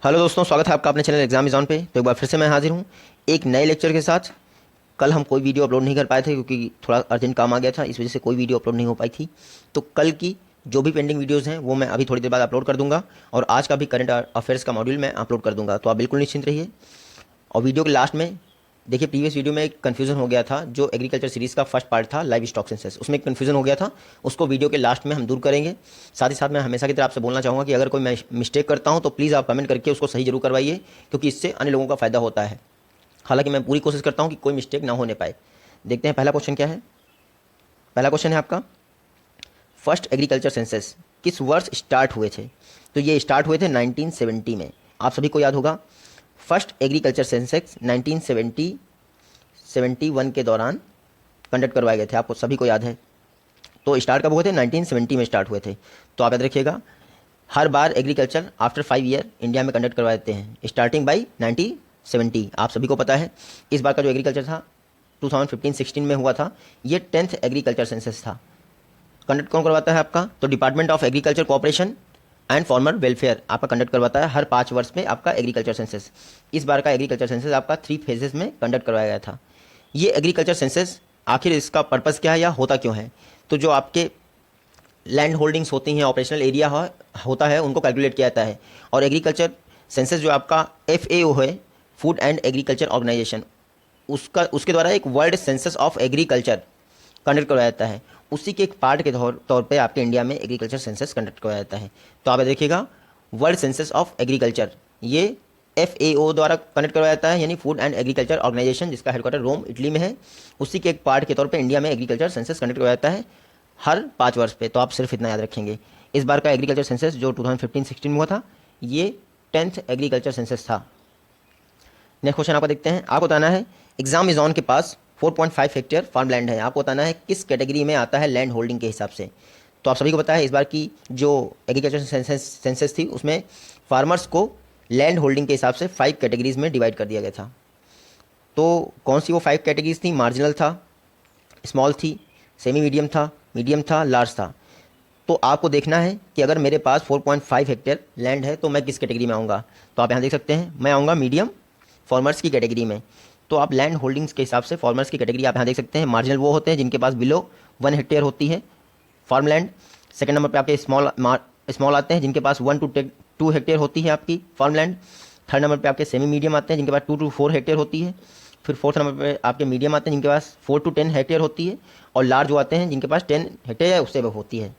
Hello दोस्तों, स्वागत है आपका अपने चैनल एग्जाम इज़ ऑन पे। तो एक बार फिर से मैं हाजिर हूँ एक नए लेक्चर के साथ। कल हम कोई वीडियो अपलोड नहीं कर पाए थे क्योंकि थोड़ा अर्जेंट काम आ गया था, इस वजह से कोई वीडियो अपलोड नहीं हो पाई थी। तो कल की जो भी पेंडिंग वीडियोज़ हैं वो मैं अभी थोड़ी देर बाद अपलोड कर दूंगा, और आज का भी करंट अफेयर्स का मॉड्यूल मैं अपलोड कर दूंगा। तो आप बिल्कुल निश्चिंत रहिए। और वीडियो के लास्ट में देखिए, प्रीवियस वीडियो में एक कन्फ्यूजन हो गया था। जो एग्रीकल्चर सीरीज़ का फर्स्ट पार्ट था लाइव स्टॉक सेंसस, उसमें एक कन्फ्यूजन हो गया था। उसको वीडियो के लास्ट में हम दूर करेंगे। साथ ही साथ मैं हमेशा की तरह आपसे बोलना चाहूँगा कि अगर कोई मैं मिस्टेक करता हूँ तो प्लीज़ आप कमेंट करके उसको सही जरूर करवाइए, क्योंकि इससे अन्य लोगों का फ़ायदा होता है। हालांकि मैं पूरी कोशिश करता हूँ कि कोई मिस्टेक ना होने पाए। देखते हैं पहला क्वेश्चन क्या है। पहला क्वेश्चन है आपका, फर्स्ट एग्रीकल्चर सेंसस किस वर्ष स्टार्ट हुए थे? तो ये स्टार्ट हुए थे 1970 में। आप सभी को याद होगा, फर्स्ट एग्रीकल्चर सेंसस 1971 के दौरान कंडक्ट करवाए गए थे, आपको सभी को याद है। तो स्टार्ट कब हुए थे? 1970 में स्टार्ट हुए थे। तो आप याद रखिएगा, हर बार एग्रीकल्चर आफ्टर 5 ईयर इंडिया में कंडक्ट करवाए देते हैं, स्टार्टिंग बाई 1970। आप सभी को पता है इस बार का जो एग्रीकल्चर था 2015-16 में हुआ था, ये 10th एग्रीकल्चर सेंसस था। कंडक्ट कौन करवाता है आपका? तो department of agriculture cooperation and farmer welfare आपका कंडक्ट करवाता है हर 5 वर्ष में आपका एग्रीकल्चर सेंसस। इस बार का एग्रीकल्चर सेंसस आपका 3 फेजेस में कंडक्ट करवाया गया था। ये एग्रीकल्चर सेंसस आखिर इसका पर्पज़ क्या है या होता क्यों है? तो जो आपके लैंड होल्डिंग्स होती हैं, ऑपरेशनल एरिया होता है, उनको कैलकुलेट किया जाता है। और एग्रीकल्चर सेंसस जो आपका FAO है, फूड एंड एग्रीकल्चर ऑर्गेनाइजेशन, उसके द्वारा एक world census of agriculture conduct करवाया जाता है। उसी के एक पार्ट के तौर पे आपके इंडिया में एग्रीकल्चर सेंसस कंडक्ट करवाया जाता है। तो आप देखिएगा, वर्ल्ड सेंसस ऑफ एग्रीकल्चर ये FAO द्वारा कंडक्ट करवाया जाता है, यानी फूड एंड एग्रीकल्चर ऑर्गेनाइजेशन, जिसका हेडक्वार्टर रोम इटली में है। उसी के एक पार्ट के तौर पे इंडिया में एग्रीकल्चर सेंसस कंडक्ट करवाया जाता है हर 5 वर्ष पे। तो आप सिर्फ इतना याद रखेंगे। इस बार का एग्रीकल्चर सेंसस जो 2015-16 में हुआ था, ये 10th एग्रीकल्चर सेंसस था। नेक्स्ट क्वेश्चन आपको देखते हैं। आपको बताना है, एग्जाम इज ऑन के पास 4.5 हेक्टेयर फार्म लैंड है। आपको बताना है किस कैटेगरी में आता है लैंड होल्डिंग के हिसाब से। तो आप सभी को पता है इस बार की जो एग्रीकल्चर सेंसस थी उसमें फार्मर्स को लैंड होल्डिंग के हिसाब से 5 कैटेगरीज में डिवाइड कर दिया गया था। तो कौन सी वो 5 कैटेगरीज थी? मार्जिनल था, स्मॉल थी, सेमी मीडियम था, लार्ज था। तो आपको देखना है कि अगर मेरे पास 4.5 हेक्टेयर लैंड है तो मैं किस कैटेगरी में आऊँगा। तो आप यहाँ देख सकते हैं, मैं आऊँगा मीडियम फार्मर्स की कैटेगरी में। तो आप लैंड होल्डिंग्स के हिसाब से फार्मर्स की कैटेगरी आप यहाँ देख सकते हैं। मार्जिनल वो होते हैं जिनके पास बिलो 1 हेक्टेयर होती है फार्म लैंड। सेकेंड नंबर पे आपके स्मॉल आते हैं जिनके पास 1 to 2 हेक्टेयर होती है आपकी फार्म लैंड। थर्ड नंबर पे आपके सेमी मीडियम आते हैं जिनके पास 2 to 4 हेक्टेयर होती है। फिर फोर्थ नंबर पे आपके मीडियम आते हैं जिनके पास 4 to 10 हेक्टेयर होती है। और लार्ज वो आते हैं जिनके पास 10 हेक्टेयर या उससे होती है।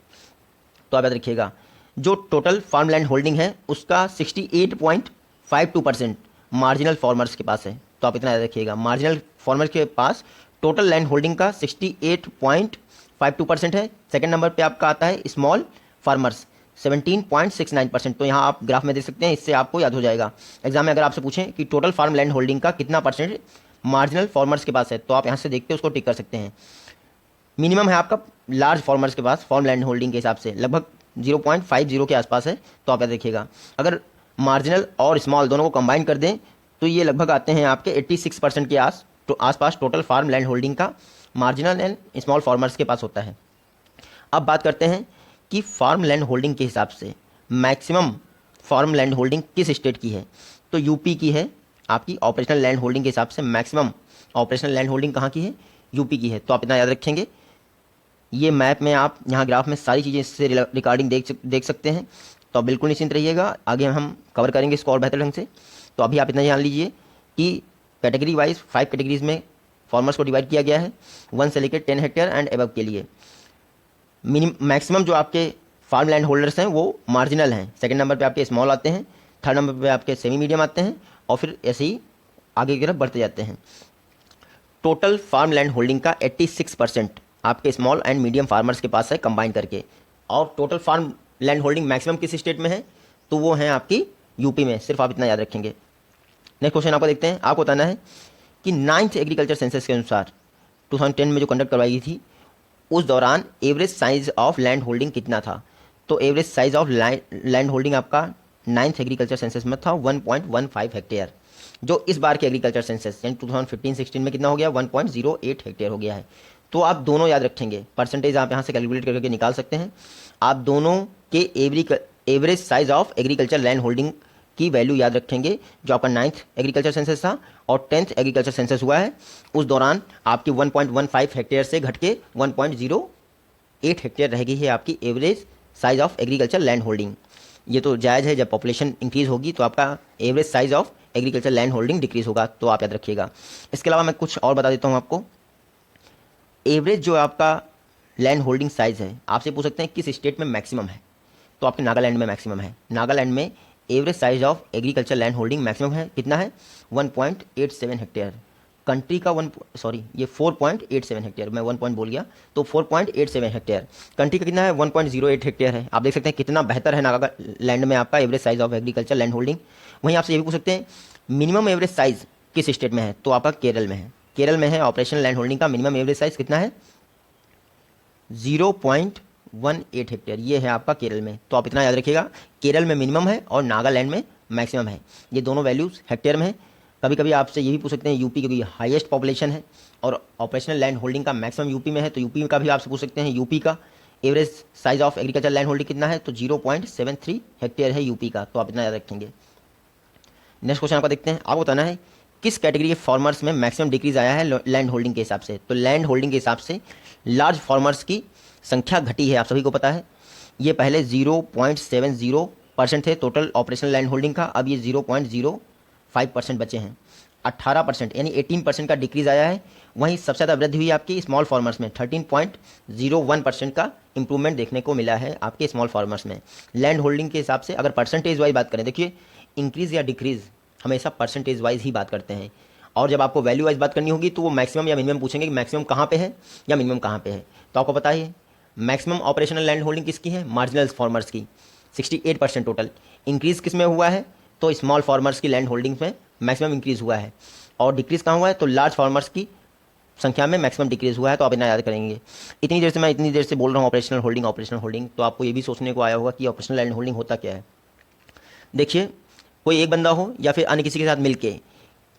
तो आप याद रखिएगा, जो टोटल फार्म लैंड होल्डिंग है उसका 68.52% मार्जिनल फार्मर्स के पास है। तो आप इतना याद रखिएगा, मार्जिनल फार्मर्स के पास टोटल लैंड होल्डिंग का 68.52% है। सेकंड नंबर पे आपका आता है स्मॉल फार्मर्स 17.69%। तो यहाँ आप ग्राफ में देख सकते हैं, इससे आपको याद हो जाएगा। एग्जाम में अगर आपसे पूछें कि टोटल फार्म लैंड होल्डिंग का कितना परसेंट मार्जिनल फार्मर्स के पास है, तो आप यहाँ से देखते उसको टिक कर सकते हैं। मिनिमम है आपका लार्ज फार्मर्स के पास फॉर्म लैंड होल्डिंग के हिसाब से लगभग 0.50 के आसपास है। तो आप याद देखिएगा, अगर मार्जिनल और स्मॉल दोनों को कंबाइन कर दें तो ये लगभग आते हैं आपके 86% के आसपास टोटल फार्म लैंड होल्डिंग का मार्जिनल एंड स्मॉल फार्मर्स के पास होता है। अब बात करते हैं कि फार्म लैंड होल्डिंग के हिसाब से मैक्सिमम फार्म लैंड होल्डिंग किस स्टेट की है। तो यूपी की है आपकी। ऑपरेशनल लैंड होल्डिंग के हिसाब से मैक्सिमम ऑपरेशनल लैंड होल्डिंग कहाँ की है? यूपी की है। तो आप इतना याद रखेंगे। ये मैप में आप यहाँ ग्राफ में सारी चीज़ें इससे रिकॉर्डिंग देख सकते हैं। तो आप बिल्कुल निश्चिंत रहिएगा, आगे हम कवर करेंगे इसको और बेहतर ढंग से। तो अभी आप इतना जान लीजिए कि कैटेगरी वाइज 5 कैटेगरीज में फार्मर्स को डिवाइड किया गया है, 1 से लेकर 10 हेक्टेयर एंड एबव के लिए। मैक्सिमम जो आपके फार्म लैंड होल्डर्स हैं वो मार्जिनल हैं। सेकंड नंबर पे आपके स्मॉल आते हैं, थर्ड नंबर पे आपके सेमी मीडियम आते हैं, और फिर ऐसे ही आगे की तरफ बढ़ते जाते हैं। टोटल फार्म लैंड होल्डिंग का 86% आपके स्मॉल एंड मीडियम फार्मर्स के पास है कंबाइन करके। और total farm land holding maximum किस स्टेट में है? तो वो है आपकी यूपी में। सिर्फ आप इतना याद रखेंगे। नेक्स्ट क्वेश्चन आपको देखते हैं। आपको बताना है कि 9th एग्रीकल्चर सेंसस के अनुसार 2010 में जो कंडक्ट करवाई गई थी उस दौरान average size of land holding कितना था। तो average size of land holding आपका 9th एग्रीकल्चर सेंसस में था 1.15 हेक्टेयर। जो इस बार के एग्रीकल्चर सेंसस यानी 2015-16 में कितना हो गया? 1.08 हेक्टेयर हो गया है। तो आप दोनों याद रखेंगे, परसेंटेज आप यहाँ से कैलकुलेट करके निकाल सकते हैं। आप दोनों के average size of agriculture land holding की वैल्यू याद रखेंगे जो आपका 9th एग्रीकल्चर सेंसस था और 10th एग्रीकल्चर सेंसस हुआ है, उस दौरान आपकी 1.15 हेक्टेयर से घट के 1.08 हेक्टेयर रह गई है आपकी average size of agriculture land holding. ये तो जायज़ है, जब पॉपुलेशन इंक्रीज होगी तो आपका average size of agriculture land holding decrease होगा, तो आप याद रखिएगा। इसके अलावा मैं कुछ और बता देता हूँ आपको। एवरेज जो आपका लैंड होल्डिंग साइज है, आपसे पूछ सकते हैं किस स्टेट में मैक्सिमम है, तो आपके नागालैंड में मैक्सिमम है। नागालैंड में average size of agriculture land holding maximum है, कितना है 1.87 हेक्टेयर। कंट्री का 4.87 हेक्टेयर, मैं 1 पॉइंट बोल गया, तो 4.87 हेक्टेयर। कंट्री का कितना है 1.08 हेक्टेयर है। आप देख सकते हैं कितना बेहतर है नागालैंड में आपका average size of agriculture land holding. वहीं आपसे ये भी पूछ सकते हैं मिनिमम एवरेज साइज किस स्टेट में है, तो आपका केरल में है। केरल में है ऑपरेशनल लैंड होल्डिंग का मिनिमम एवरेज साइज कितना है 0.18 हेक्टेयर, ये है आपका केरल में। तो आप इतना याद रखिएगा, केरल में मिनिमम है और नागालैंड में मैक्सिमम है। ये दोनों वैल्यूज हेक्टेयर में है। कभी कभी आपसे ये भी पूछ सकते हैं यूपी क्योंकि हाईएस्ट पॉपुलेशन है और ऑपरेशनल लैंड होल्डिंग का मैक्सिमम यूपी में है, तो यूपी का भी आपसे पूछ सकते हैं यूपी का average size of agriculture land holding कितना है, तो 0.73 हेक्टेयर है यूपी का, तो आप इतना याद रखेंगे। नेक्स्ट क्वेश्चन आपका देखते हैं। आपको बताना है किस कैटेगरी के फार्मर्स में मैक्सिमम डिक्रीज आया है लैंड होल्डिंग के हिसाब से। तो लैंड होल्डिंग के हिसाब से लार्ज फार्मर्स की संख्या घटी है, आप सभी को पता है। ये पहले 0.70% थे टोटल ऑपरेशनल लैंड होल्डिंग का, अब ये 0.05% बचे हैं। 18% यानी 18% का डिक्रीज आया है। वहीं सबसे ज़्यादा वृद्धि हुई आपकी स्मॉल फार्मर्स में, 13.01% का इंप्रूवमेंट देखने को मिला है आपके स्मॉल फार्मर्स में। लैंड होल्डिंग के हिसाब से अगर परसेंटेज वाइज बात करें, देखिए इंक्रीज या डिक्रीज हमेशा परसेंटेज वाइज ही बात करते हैं, और जब आपको वैल्यू वाइज बात करनी होगी तो वो मैक्सिमम या मिनिमम पूछेंगे कि मैक्सिमम कहाँ पे है या मिनिमम कहाँ पे है। तो आपको पता है मैक्सिमम ऑपरेशनल लैंड होल्डिंग किसकी है, मार्जिनल फार्मर्स की 68% टोटल। इंक्रीज किस में हुआ है, तो स्मॉल फार्मर्स की लैंड होल्डिंग्स में मैक्सिमम इंक्रीज हुआ है, और डिक्रीज कहाँ हुआ है, तो लार्ज फार्मर्स की संख्या में मैक्सिमम डिक्रीज हुआ है। तो आप इतना याद करेंगे। इतनी देर से मैं बोल रहा हूँ ऑपरेशनल होल्डिंग, तो आपको ये भी सोचने को आया होगा कि ऑपरेशनल लैंड होल्डिंग होता क्या है। देखिए कोई एक बंदा हो या फिर अन्य किसी के साथ मिलके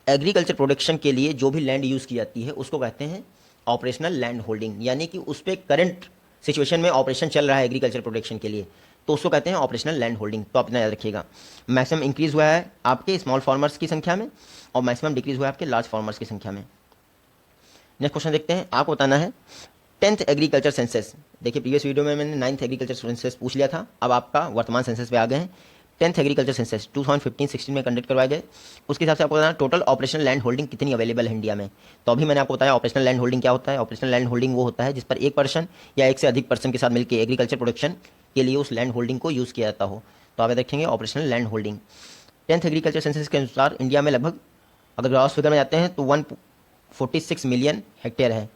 एग्रीकल्चर प्रोडक्शन के लिए जो भी लैंड यूज़ की जाती है उसको कहते हैं ऑपरेशनल लैंड होल्डिंग, यानी कि उस पर करंट सिचुएशन में ऑपरेशन चल रहा है एग्रीकल्चर प्रोडक्शन के लिए, तो उसको कहते हैं ऑपरेशनल लैंड होल्डिंग। तो आप इतना याद रखिएगा, मैक्सिमम इंक्रीज हुआ है आपके स्मॉल फार्मर्स की संख्या में और मैक्सिमम डिक्रीज हुआ है आपके लार्ज फार्मर्स की संख्या में। नेक्स्ट क्वेश्चन देखते हैं। आपको बताना है 10th एग्रीकल्चर सेंसस। देखिए प्रीवियस वीडियो में मैंने 9th एग्रीकल्चर सेंसस पूछ लिया था, अब आपका वर्तमान सेंसस पे आ गए हैं। 10th एग्रीकल्चर सेंसस 2015-16 में कंडक्ट करवाए गए। उसके हिसाब से आपको बताना टोटल ऑपरेशनल लैंड होल्डिंग कितनी अवेलेबल है इंडिया में। तो अभी मैंने आपको बताया ऑपरेशनल लैंड होल्डिंग क्या होता है। ऑपरेशनल लैंड होल्डिंग वो होता है जिस पर एक पर्सन या एक से अधिक पर्सन के साथ मिलकर एग्रीकल्चर प्रोडक्शन के लिए उस लैंड होल्डिंग को यूज़ किया जाता हो। तो आप देखेंगे operational land holding. 10th agriculture census के अनुसार इंडिया में लगभग, अगर ग्रॉस फिगर में जाते हैं तो 146 मिलियन हेक्टेयर है,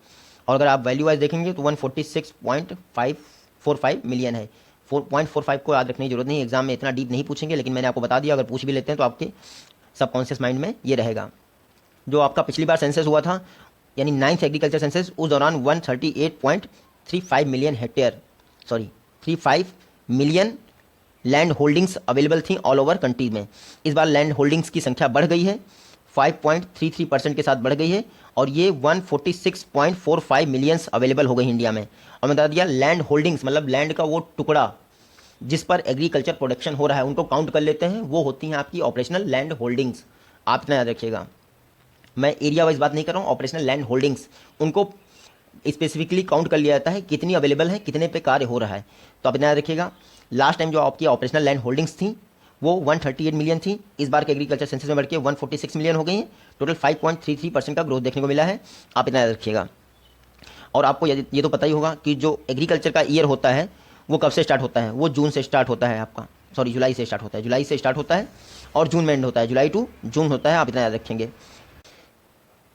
और अगर आप वैल्यू वाइज देखेंगे तो 146.545 मिलियन है। 4.45 को याद रखने की जरूरत नहीं, एग्जाम में इतना डीप नहीं पूछेंगे, लेकिन मैंने आपको बता दिया, अगर पूछ भी लेते हैं तो आपके सबकॉन्शियस माइंड में ये रहेगा। जो आपका पिछली बार सेंसस हुआ था यानी 9th एग्रीकल्चर सेंसस, उस दौरान 138.35 million hectare 35 million land holdings available थी ऑल ओवर कंट्री में। इस बार लैंड होल्डिंग्स की संख्या बढ़ गई है, 5.33% के साथ बढ़ गई है, और ये 146.45 मिलियंस अवेलेबल हो गई इंडिया में। और मैं बता दिया लैंड होल्डिंग्स मतलब लैंड का वो टुकड़ा जिस पर एग्रीकल्चर प्रोडक्शन हो रहा है उनको काउंट कर लेते हैं, वो होती हैं आपकी ऑपरेशनल लैंड होल्डिंग्स। आप इतना याद रखिएगा, मैं एरिया वाइज बात नहीं कर रहा हूँ, ऑपरेशनल लैंड होल्डिंग्स उनको स्पेसिफिकली काउंट कर लिया जाता है, कितनी अवेलेबल है, कितने पे कार्य हो रहा है। तो आप इतना याद रखिएगा, लास्ट टाइम जो आपकी ऑपरेशनल लैंड होल्डिंग्स थी वो 138 मिलियन थी, इस बार के एग्रीकल्चर सेंसस में बढ़ के 146 मिलियन हो गई हैं। टोटल 5.33% का ग्रोथ देखने को मिला है, आप इतना याद रखिएगा। और आपको ये तो पता ही होगा कि जो एग्रीकल्चर का ईयर होता है वो कब से स्टार्ट होता है, वो जून से स्टार्ट होता है आपका, जुलाई से स्टार्ट होता है, जुलाई से स्टार्ट होता है और जून में एंड होता है, जुलाई टू जून होता है, आप इतना याद रखेंगे।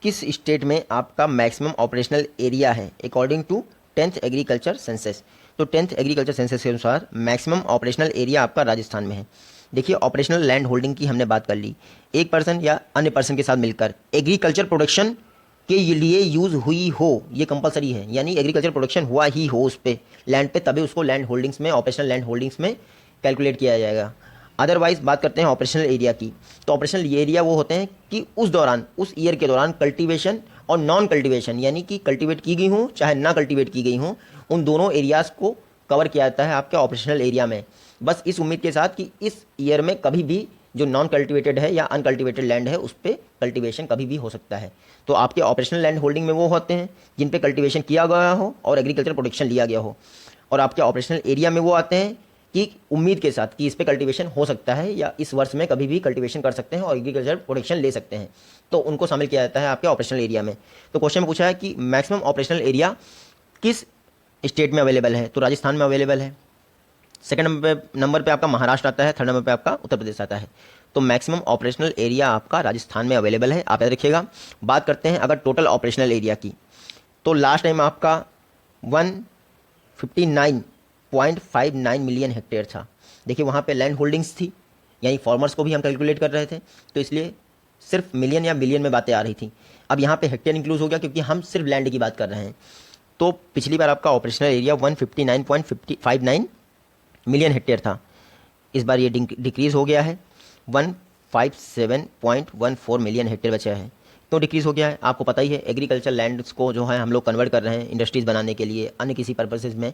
किस स्टेट में आपका मैक्सिमम ऑपरेशनल एरिया है according to 10th agriculture census. तो 10th एग्रीकल्चर सेंसस के अनुसार मैक्सिमम ऑपरेशनल एरिया आपका राजस्थान में है। देखिए ऑपरेशनल लैंड होल्डिंग की हमने बात कर ली, एक पर्सन या अन्य पर्सन के साथ मिलकर एग्रीकल्चर प्रोडक्शन के लिए यूज़ हुई हो, ये कंपलसरी है, यानी एग्रीकल्चर प्रोडक्शन हुआ ही हो उस पे लैंड पे, तभी उसको लैंड होल्डिंग्स में, ऑपरेशनल लैंड होल्डिंग्स में कैलकुलेट किया जाएगा। अदरवाइज बात करते हैं ऑपरेशनल एरिया की, तो ऑपरेशनल एरिया वो होते हैं कि उस दौरान, उस ईयर के दौरान कल्टीवेशन और नॉन कल्टीवेशन, यानी कि कल्टीवेट की गई हो चाहे ना कल्टीवेट की गई हो, उन दोनों एरियाज़ को कवर किया जाता है आपके ऑपरेशनल एरिया में, बस इस उम्मीद के साथ कि इस ईयर में कभी भी जो नॉन कल्टिवेटेड है या अनकल्टिवेटेड लैंड है उस पर कल्टिवेशन कभी भी हो सकता है। तो आपके ऑपरेशनल लैंड होल्डिंग में वो होते हैं जिन पे कल्टिवेशन किया गया हो और एग्रीकल्चर प्रोटेक्शन लिया गया हो, और आपके ऑपरेशनल एरिया में वो आते हैं कि उम्मीद के साथ कि इस पे कल्टिवेशन हो सकता है या इस वर्ष में कभी भी कल्टिवेशन कर सकते हैं और एग्रीकल्चर प्रोटेक्शन ले सकते हैं, तो उनको शामिल किया जाता है आपके ऑपरेशनल एरिया में। तो क्वेश्चन में पूछा है कि मैक्सिमम ऑपरेशनल एरिया किस स्टेट में अवेलेबल है, तो राजस्थान में अवेलेबल है। सेकंड नंबर पे आपका महाराष्ट्र आता है, थर्ड नंबर पे आपका उत्तर प्रदेश आता है। तो मैक्सिमम ऑपरेशनल एरिया आपका राजस्थान में अवेलेबल है, आप याद रखिएगा। बात करते हैं अगर टोटल ऑपरेशनल एरिया की, तो लास्ट टाइम आपका 159.59 मिलियन हेक्टेयर था। देखिए वहाँ पे लैंड होल्डिंग्स थी, यानी फार्मर्स को भी हम कैलकुलेट कर रहे थे, तो इसलिए सिर्फ मिलियन या बिलियन में बातें आ रही थी। अब यहाँ पे हेक्टेयर इंक्लूड हो गया क्योंकि हम सिर्फ लैंड की बात कर रहे हैं। तो पिछली बार आपका ऑपरेशनल एरिया 159.59 मिलियन हेक्टेयर था, इस बार ये डिक्रीज़ हो गया है, 157.14 मिलियन हेक्टेयर बचा है। तो डिक्रीज़ हो गया है, आपको पता ही है एग्रीकल्चर लैंड्स को जो है हम लोग कन्वर्ट कर रहे हैं इंडस्ट्रीज़ बनाने के लिए, अन्य किसी पर्पसेज में,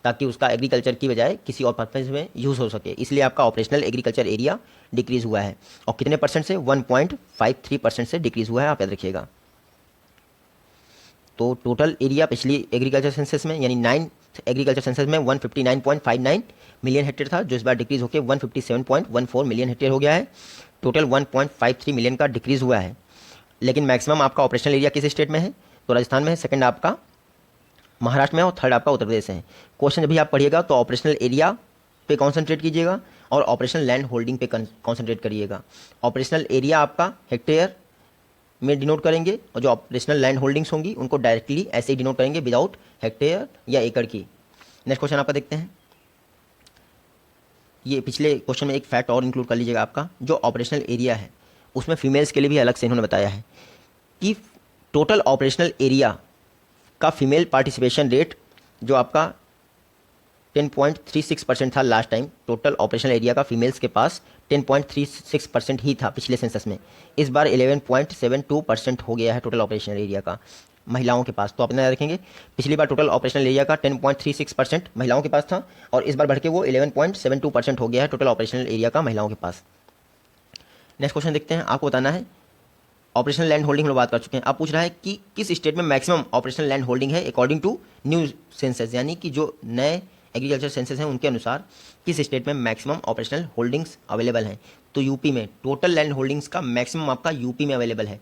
ताकि उसका एग्रीकल्चर की बजाय किसी और पर्पज में यूज़ हो सके, इसलिए आपका ऑपरेशनल एग्रीकल्चर एरिया डिक्रीज़ हुआ है। और कितने परसेंट से? 1.53% से डिक्रीज़ हुआ है, आप याद रखिएगा। तो टोटल एरिया पिछली एग्रीकल्चर सेंसस में यानी 9th एग्रीकल्चर सेंसस में 159.59 मिलियन हेक्टेयर था, जो इस बार डिक्रीज़ होकर 157.14 मिलियन हेक्टेयर हो गया है। टोटल 1.53 मिलियन का डिक्रीज़ हुआ है। लेकिन मैक्सिमम आपका ऑपरेशनल एरिया किस स्टेट में है? तो राजस्थान में है, सेकंड आपका महाराष्ट्र में और थर्ड आपका उत्तर प्रदेश है। क्वेश्चन जब भी आप पढ़िएगा तो ऑपरेशनल एरिया पे कॉन्सेंट्रेट कीजिएगा और ऑपरेशनल लैंड होल्डिंग पे कॉन्सेंट्रेट करिएगा। ऑपरेशनल एरिया आपका हेक्टेयर में डिनोट करेंगे और जो ऑपरेशनल लैंड होल्डिंग्स होंगी उनको डायरेक्टली ऐसे ही डिनोट करेंगे विदाउट हेक्टेयर या एकड़ की। नेक्स्ट क्वेश्चन आपका देखते हैं। ये पिछले क्वेश्चन में एक फैक्ट और इंक्लूड कर लीजिएगा, आपका जो ऑपरेशनल एरिया है उसमें फीमेल्स के लिए भी अलग से इन्होंने बताया है कि टोटल ऑपरेशनल एरिया का फीमेल पार्टिसिपेशन रेट जो आपका 10.36% था last time. Total operational area का फीमेल्स के पास 10.36% ही था पिछले सेंसस में, इस बार 11.72% हो गया है टोटल ऑपरेशनल एरिया का महिलाओं के पास। तो आप इतना रखेंगे, पिछली बार टोटल ऑपरेशनल एरिया का 10.36% महिलाओं के पास था और इस बार बढ़ के वो 11.72% हो गया है टोटल ऑपरेशनल एरिया का महिलाओं के पास। नेक्स्ट क्वेश्चन देखते हैं, आपको बताना है ऑपरेशनल लैंड होल्डिंग हम लोग बात कर चुके हैं। आप पूछ रहा है कि किस स्टेट में मैक्सिमम ऑपरेशनल लैंड होल्डिंग है अकॉर्डिंग टू न्यू सेंसस, यानी कि जो नए एग्रीकल्चर सेंसस हैं उनके अनुसार किस स्टेट में मैक्सिमम ऑपरेशनल होल्डिंग्स अवेलेबल हैं। तो यूपी में टोटल लैंड होल्डिंग्स का मैक्सिमम आपका यूपी में अवेलेबल है,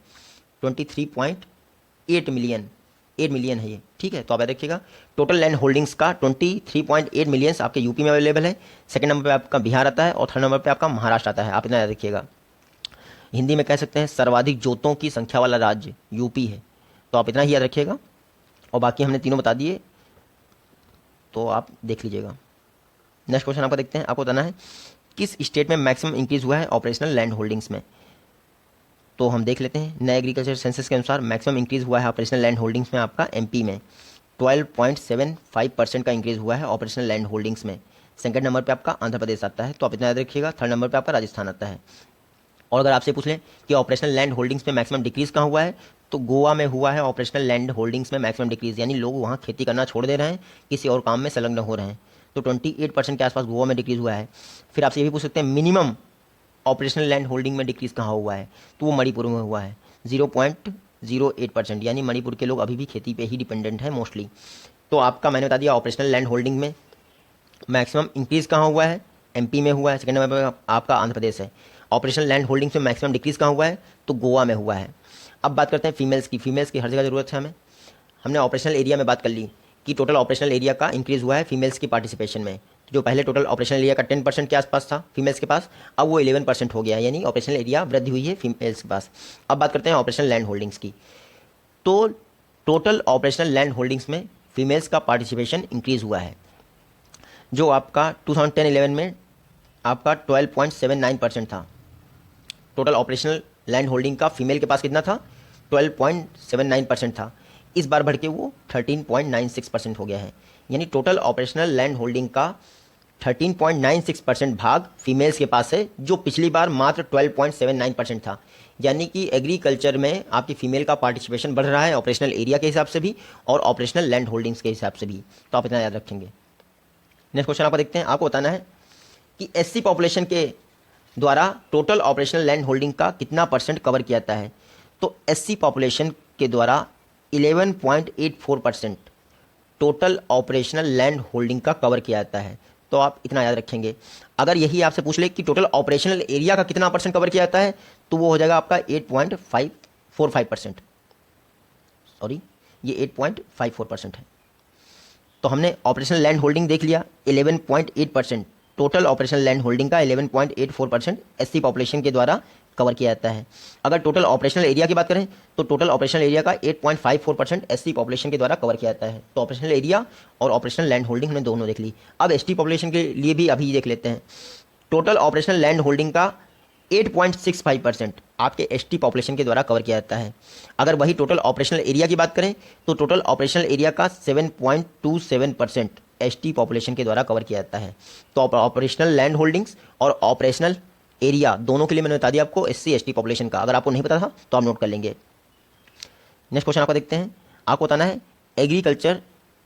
23.8 मिलियन है ये, ठीक है। तो आप याद रखिएगा टोटल लैंड होल्डिंग्स का 23.8 मिलियंस आपके यूपी में अवेलेबल है। सेकंड नंबर पे आपका बिहार आता है और थर्ड नंबर पे आपका महाराष्ट्र आता है, आप इतना याद रखिएगा। हिंदी में कह सकते हैं सर्वाधिक जोतों की संख्या वाला राज्य यूपी है, तो आप इतना ही याद रखिएगा। और बाकी हमने तीनों बता दिए, तो आप देख लीजिएगा। नेक्स्ट क्वेश्चन आपको देखते हैं, आपको बताना है किस स्टेट में मैक्सिमम इंक्रीज हुआ है ऑपरेशनल लैंड होल्डिंग्स में। तो हम देख लेते हैं, नए एग्रीकल्चर सेंसस के अनुसार मैक्सिमम इंक्रीज हुआ है ऑपरेशनल लैंड होल्डिंग्स में आपका एमपी में 12.75% का इंक्रीज हुआ है ऑपरेशनल लैंड होल्डिंग्स में। सेकंड नंबर पे आपका आंध्र प्रदेश आता है, तो आप इतना याद रखिएगा। थर्ड नंबर पे आपका राजस्थान आता है। और अगर आपसे पूछ लें कि ऑपरेशनल लैंड होल्डिंग्स में मैक्सिमम डिक्रीज कहाँ हुआ है, तो गोवा में हुआ है ऑपरेशनल लैंड होल्डिंग्स में मैक्सिमम डिक्रीज, यानी लोग वहाँ खेती करना छोड़ दे रहे हैं, किसी और काम में संलग्न हो रहे हैं। तो 28% के आसपास गोवा में डिक्रीज हुआ है। फिर आपसे ये भी पूछ सकते हैं मिनिमम ऑपरेशनल लैंड होल्डिंग में डिक्रीज कहाँ हुआ है, तो वो मणिपुर में हुआ है 0.08%, यानी मणिपुर के लोग अभी भी खेती पे ही डिपेंडेंट है मोस्टली। तो आपका मैंने बता दिया ऑपरेशनल लैंड होल्डिंग में मैक्सिमम इंक्रीज कहाँ हुआ है, एमपी में हुआ है। सेकंड नंबर पर आपका आंध्र प्रदेश है। ऑपरेशनल लैंड होल्डिंग्स में मैक्सिमम डिक्रीज कहाँ हुआ है, तो गोवा में हुआ है। अब बात करते हैं फीमेल्स की। फीमेल्स की हर जगह ज़रूरत है हमें। हमने ऑपरेशनल एरिया में बात कर ली कि टोटल ऑपरेशनल एरिया का इंक्रीज़ हुआ है फीमेल्स की पार्टिसिपेशन में। जो पहले टोटल ऑपरेशनल एरिया का 10% के आसपास था फीमेल्स के पास, अब वो 11% हो गया है, यानी ऑपरेशनल एरिया वृद्धि हुई है फीमेल्स के पास। अब बात करते हैं ऑपरेशनल लैंड होल्डिंग्स की। तो टोटल ऑपरेशनल लैंड होल्डिंग्स में फीमेल्स का पार्टिसिपेशन इंक्रीज़ हुआ है, जो आपका 2010-11 में आपका 12.79% था। टोटल ऑपरेशनल लैंड होल्डिंग का फीमेल के पास कितना था, 12.79% था। इस बार बढ़ के वो 13.96% हो गया है, यानी टोटल ऑपरेशनल लैंड होल्डिंग का 13.96% भाग फीमेल्स के पास है, जो पिछली बार मात्र 12.79% था। यानी कि एग्रीकल्चर में आपकी फीमेल का पार्टिसिपेशन बढ़ रहा है ऑपरेशनल एरिया के हिसाब से भी और ऑपरेशनल लैंड होल्डिंग्स के हिसाब से भी। तो आप इतना याद रखेंगे। नेक्स्ट क्वेश्चन आपको देखते हैं, आपको बताना है कि एससी पॉपुलेशन के द्वारा टोटल ऑपरेशनल लैंड होल्डिंग का कितना परसेंट कवर किया जाता है? तो एससी पॉपुलेशन के द्वारा 11.84% टोटल ऑपरेशनल लैंड होल्डिंग का कवर किया जाता है। तो आप इतना याद रखेंगे। अगर यही आपसे पूछ ले कि टोटल ऑपरेशनल एरिया का कितना परसेंट कवर किया जाता है, तो वो हो जाएगा आपका 8.545%। सॉरी, ये 8.54% है। तो हमने ऑपरेशनल लैंड होल्डिंग देख लिया 11.8%, टोटल ऑपरेशनल लैंड होल्डिंग का 11.84% एससी पॉपुलेशन के द्वारा कवर किया जाता है। अगर टोटल ऑपरेशनल एरिया की बात करें तो टोटल ऑपरेशनल एरिया का 8.54% एससी पॉपुलेशन के द्वारा कवर किया जाता है। तो ऑपरेशनल एरिया और ऑपरेशनल लैंड होल्डिंग हमने दोनों देख ली। अब एसटी पॉपुलेशन के लिए भी अभी देख लेते हैं। टोटल ऑपरेशनल लैंड होल्डिंग का 8.65% आपके एसटी पॉपुलेशन के द्वारा कवर किया जाता है। अगर वही टोटल ऑपरेशनल एरिया की बात करें तो टोटल ऑपरेशनल एरिया का 7.27% एसटी पॉपुलेशन के द्वारा कवर किया जाता है। तो ऑपरेशनल लैंड होल्डिंग्स और ऑपरेशनल एरिया दोनों के लिए मैंने बता दिया आपको एससी एसटी पॉपुलेशन का। अगर आपको नहीं पता था तो आप नोट कर लेंगे। नेक्स्ट क्वेश्चन आपको देखते हैं। आपको बताना है एग्रीकल्चर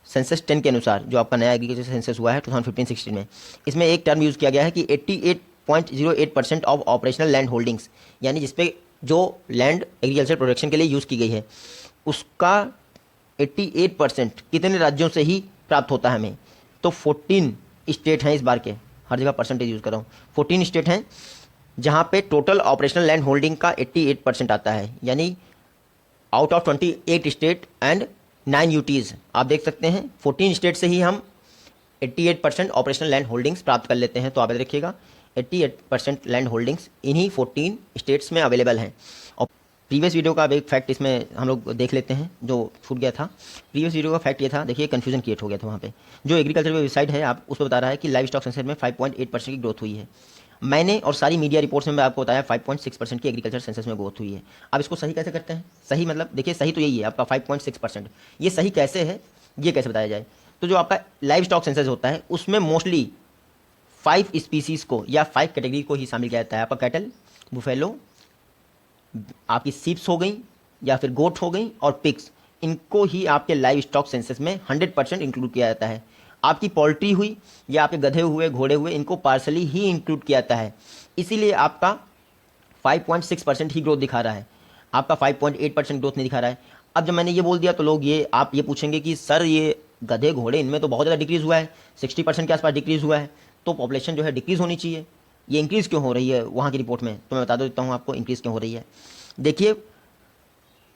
सेंसस 10 के अनुसार, जो आपका नया एग्रीकल्चर सेंसस हुआ है 2015-16 में, इसमें एक टर्म यूज़ किया गया है कि 88.08% ऑफ ऑपरेशनल लैंड होल्डिंग्स, यानी जिसपे जो लैंड एग्रीकल्चर प्रोडक्शन के लिए यूज़ की गई है उसका 88% कितने राज्यों से ही प्राप्त होता है हमें? तो 14 स्टेट हैं इस बार के, हर जगह परसेंटेज यूज़ कर रहा हूँ। 14 स्टेट हैं जहाँ पे टोटल ऑपरेशनल लैंड होल्डिंग का 88% आता है, यानी out of 28 state and 9 UTs. आप देख सकते हैं 14 स्टेट से ही हम 88% ऑपरेशनल लैंड होल्डिंग्स प्राप्त कर लेते हैं। तो आप याद रखिएगा 88% लैंड होल्डिंग्स इन्हीं 14 स्टेट्स में अवेलेबल हैं। और प्रीवियस वीडियो का अब एक फैक्ट इसमें हम लोग देख लेते हैं जो छूट गया था। प्रीवियस वीडियो का फैक्ट ये था, देखिए कन्फ्यूजन क्रिएट हो गया था वहाँ पे। जो एग्रीकल्चर वेबसाइट है आप उस पर बता रहा है कि लाइव स्टॉक सेंसस में 5.8% की ग्रोथ हुई है। मैंने और सारी मीडिया रिपोर्ट्स में मैं आपको बताया 5.6% की एग्रीकल्चर सेंसस में ग्रोथ हुई है। अब इसको सही कैसे करते हैं? सही मतलब देखिए सही तो यही है आपका 5.6%। ये सही कैसे है, ये कैसे बताया जाए? तो जो आपका लाइव स्टॉक सेंसस होता है उसमें मोस्टली 5 स्पीसीज़ को या 5 कैटेगरी को ही शामिल किया जाता है। आपका कैटल, बुफेलो, आपकी सीप्स हो गई या फिर गोट हो गई और पिग्स, इनको ही आपके लाइव स्टॉक सेंसस में 100% इंक्लूड किया जाता है। आपकी पोल्ट्री हुई या आपके गधे हुए, घोड़े हुए, इनको पार्सली ही इंक्लूड किया जाता है। इसीलिए आपका 5.6% ही ग्रोथ दिखा रहा है, आपका 5.8% ग्रोथ नहीं दिखा रहा है। अब जब मैंने ये बोल दिया तो लोग आप ये पूछेंगे कि सर ये गधे घोड़े इनमें तो बहुत ज़्यादा डिक्रीज़ हुआ है, 60% के आसपास डिक्रीज़ हुआ है, तो पॉपुलेशन जो है डिक्रीज़ होनी चाहिए, ये इंक्रीज़ क्यों हो रही है वहाँ की रिपोर्ट में? तो मैं बता देता हूँ आपको इंक्रीज़ क्यों हो रही है। देखिए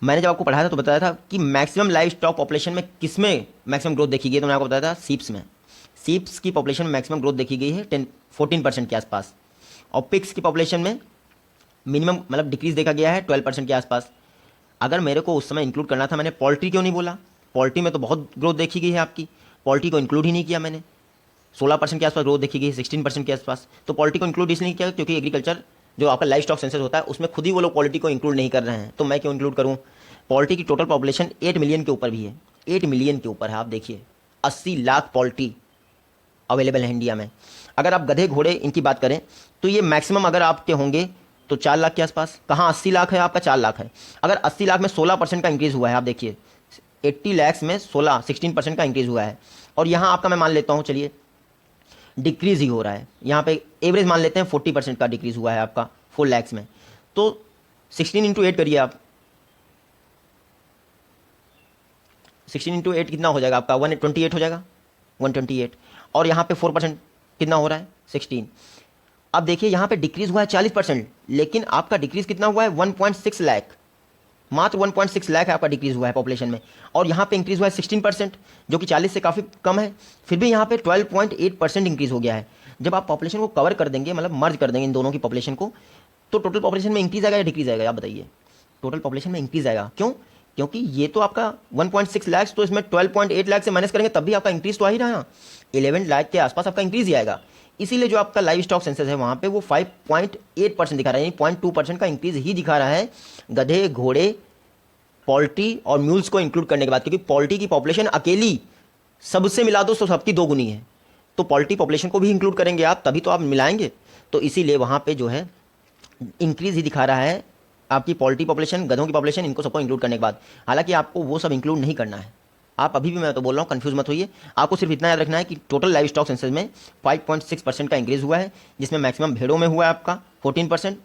मैंने जब आपको पढ़ाया था तो बताया था कि मैक्सिमम लाइव स्टॉक पॉपुलेशन में किस में मैक्सिमम ग्रोथ देखी गई है, तो मैंने आपको बताया था सीप्स में। सीप्स की पॉपुलेशन में मैक्सिमम ग्रोथ देखी गई है 14% के आसपास, और पिग्स की पॉपुलेशन में मिनिमम मतलब डिक्रीज देखा गया है 12% के आसपास। अगर मेरे को उस समय इंक्लूड करना था, मैंने पोल्ट्री क्यों नहीं बोला? पोल्ट्री में तो बहुत ग्रोथ देखी गई है आपकी, पोल्ट्री को इंक्लूड ही नहीं किया मैंने। 16% के आसपास ग्रोथ देखी गई है, 16% के आसपास। तो पोल्ट्री को इंक्लूड इसलिए नहीं किया क्योंकि एग्रीकल्चर जो आपका लाइव स्टॉक सेंसस होता है उसमें खुद ही वो लोग पोल्ट्री को इंक्लूड नहीं कर रहे हैं, तो मैं क्यों इंक्लूड करूँ? पोल्ट्री की टोटल पॉपुलेशन 8 मिलियन के ऊपर भी है, 8 मिलियन के ऊपर है। आप देखिए 80 लाख पोल्ट्री अवेलेबल है इंडिया में। अगर आप गधे घोड़े इनकी बात करें तो ये मैक्सिमम अगर आपके होंगे तो 4 लाख के आसपास। कहाँ 80 लाख है, आपका 4 लाख है। अगर 80 लाख में 16% का इंक्रीज़ हुआ है, आप देखिए 80 लैक्स में 16% का इंक्रीज़ हुआ है, और यहाँ आपका मैं मान लेता हूँ चलिए डिक्रीज़ ही हो रहा है, यहाँ पे एवरेज मान लेते हैं 40% का डिक्रीज़ हुआ है आपका 4 लैक्स में। तो 16 इंटू 8 करिए आप, 16 इंटू 8 कितना हो जाएगा आपका? 128 हो जाएगा, 128। और यहाँ पे 4% कितना हो रहा है? 16। अब देखिए यहाँ पे डिक्रीज हुआ है 40%, लेकिन आपका डिक्रीज कितना हुआ है? 1.6 लाख, मात्र 1.6 लाख आपका डिक्रीज हुआ है पॉपुलेशन में। और यहाँ पे इंक्रीज हुआ है 16%, जो कि 40 से काफ़ी कम है। फिर भी यहाँ पे 12.8% इंक्रीज हो गया है। जब आप पॉपुलेशन को कवर कर देंगे, मतलब मर्ज कर देंगे इन दोनों की पॉपुलेशन को, तो टोटल पॉपुलेशन में इंक्रीज आएगा या डिक्रीज आएगा? आप बताइए। टोटल पॉपुलेशन में इंक्रीज आएगा। क्यों? क्योंकि ये तो आपका 1.6 लाख, तो इसमें 12.8 लाख से माइनस करेंगे तब भी आपका इंक्रीज तो आ ही रहा है ना, 11 लाख के आसपास आपका इंक्रीज ही आएगा। इसीलिए जो आपका लाइव स्टॉक सेंसस है वहाँ पे वो 5.8% दिखा रहा है, यानी 0.2% का इंक्रीज ही दिखा रहा है गधे, घोड़े, पोल्ट्री और म्यूल्स को इंक्लूड करने के बाद। क्योंकि पोल्ट्री की पॉपुलेशन अकेली सबसे मिला दो तो सबकी 2 गुनी है, तो पोल्ट्री पॉपुलेशन को भी इंक्लूड करेंगे आप, तभी तो आप मिलाएंगे। तो इसीलिए वहाँ पे जो है इंक्रीज ही दिखा रहा है आपकी पोल्ट्री पॉपुलेशन, गधों की पॉपुलेशन, इनको सबको इंक्लूड करने के बाद। हालांकि आपको वो सब इंक्लूड नहीं करना है, आप अभी भी, मैं तो बोल रहा हूँ, कंफ्यूज मत होइए। आपको सिर्फ इतना याद रखना है कि टोटल लाइव स्टॉक सेंसस में 5.6% का इंक्रीज हुआ है, जिसमें मैक्सिमम भेड़ों में हुआ है आपका 14%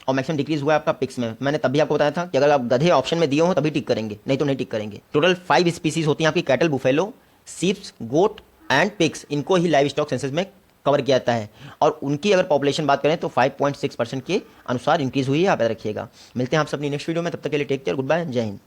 और मैक्सिमम डिक्रीज हुआ है आपका पिक्स में। मैंने तभी आपको बताया था कि अगर आप गधे ऑप्शन में दिए हो तभी टिक करेंगे, नहीं तो नहीं टिक करेंगे। टोटल 5 स्पीसीज होती हैं आपकी, cattle, buffalo, sheeps, goat and pigs. इनको ही लाइव स्टॉक सेंसस में कवर किया जाता है और उनकी अगर पॉपुलेशन बात करें तो 5.6% के अनुसार इंक्रीज हुई है, आप याद रखिएगा। मिलते हैं आपसे अपनी नेक्स्ट वीडियो में, तब तक के लिए टेक केयर, गुड बाय, जय हिंद।